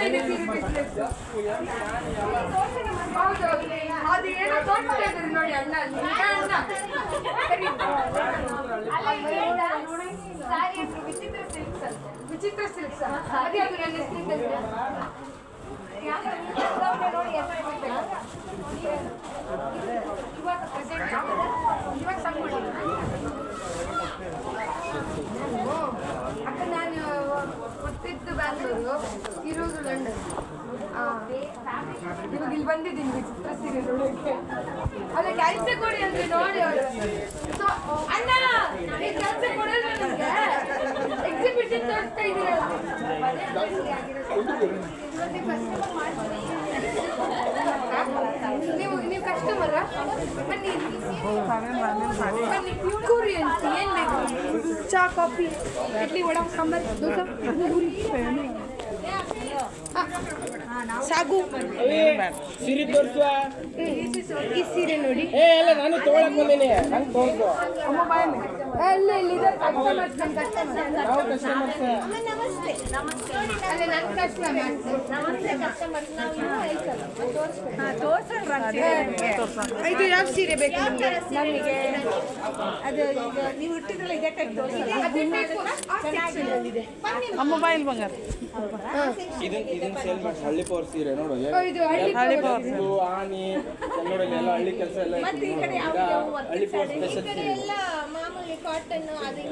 ಇದೆ ಸೀರೆ ಬಿಸ್ನೆಸ್. ಹೌದೌದು, ಅದು ಏನೋ ತೋರಿಸ್ತಾ ಇದ್ದಾರೆ ನೋಡಿ ಅಣ್ಣ ಅಲ್ಲಿ. ಅಣ್ಣ ಸಾರಿ ವಿಚಿತ್ರ ಸಿಲ್ಕ್ಸ್ ಅಂತ. ವಿಚಿತ್ರ ಸಿಲ್ಕ್ಸ್ ಅದೇ ಅದು ನನ್ನ ಹೆಸರಿದ್ದ ನೋಡಿ ಇವಾಗ ಪ್ರೆಸೆಂಟ್ ಇವಾಗ ಸಂಗ್ ಅಕ್ಕ ನಾನು ಗೊತ್ತಿದ್ದು ಬ್ಯಾಂಗ್ಳೂರು, ಇರೋದು ಲಂಡನ್. ಇವಾಗ ಇಲ್ಲಿ ಬಂದಿದ್ದೀನಿ ವಿಚಿತ್ರ ಸೀರೆ ನೋಡೋಕೆ. ಅದೇ ಕೆಲಸ ಕೊಡಿ ಅಂದ್ರೆ ನೋಡಿ ಅವರು. ಸೊ ಅಣ್ಣ ಈ ಕೆಲಸ ಕೊಡೋದು ನನಗೆ ಎಕ್ಸಿಬಿಷನ್ ತೋರಿಸ್ತಾ ಇದ್ದೀರಲ್ಲ. ನೀವು ಕಸ್ಟಮರ ಬನ್ನಿ ಬನ್ನಿ. ಕೂರಿ ಅಂತ ಏನು ಬೇಕು? ಚಾ, ಕಾಫಿ, ಇಡ್ಲಿ, ವಡ, ಸಾಂಬಾರ್, ದೋಸೆ, ಸಾಗು. ಸೀರೆ ತೋರಿಸುವ. ಈ ಸೀರೆ ನೋಡಿ. ನಾನು ತಗೊಳಕ್ ಬಂದೇನೆ, ನಂಗೆ ತೋರಿಸು. ಅಲ್ಲೇ ಇಲ್ಲಿದೆ ಕಸ್ಟಮರ್ಸ್. ನಾವು ಕಸ್ಟಮರ್ಸ್. ಅಲ್ಲೇ ನನ್ನ ಕಸ್ಟಮರ್ಸ್. ಇದು ಯಾವ ಸೀರೆ ಬೇಕು ನಿಮಗೆ? ಅದು ಈಗ ನೀವು ಇಟ್ಟಿದ್ರಲ್ಲ ಇದೇ ಟೈಪ್ ಮೊಬೈಲ್ ಬಂಗಾರ ಇದನ್ನ ಸೇಲ್ ಮಾಡಿ ಹಳ್ಳಿ ಪವರ್ ಸೀರೆ ನೋಡು. ಇದು ಹಳ್ಳಿ ಆನಿ ಕನ್ನಡಲ್ಲಿ ಎಲ್ಲ ಹಳ್ಳಿ ಕೆಲಸ ಎಲ್ಲ ಹಳ್ಳಿ ಪವರ್ ಸ್ಪೆಷಲ್ ಸೀರೆ. ಮಾಮೂಲಿ ಕಾಟನ್ ಅದು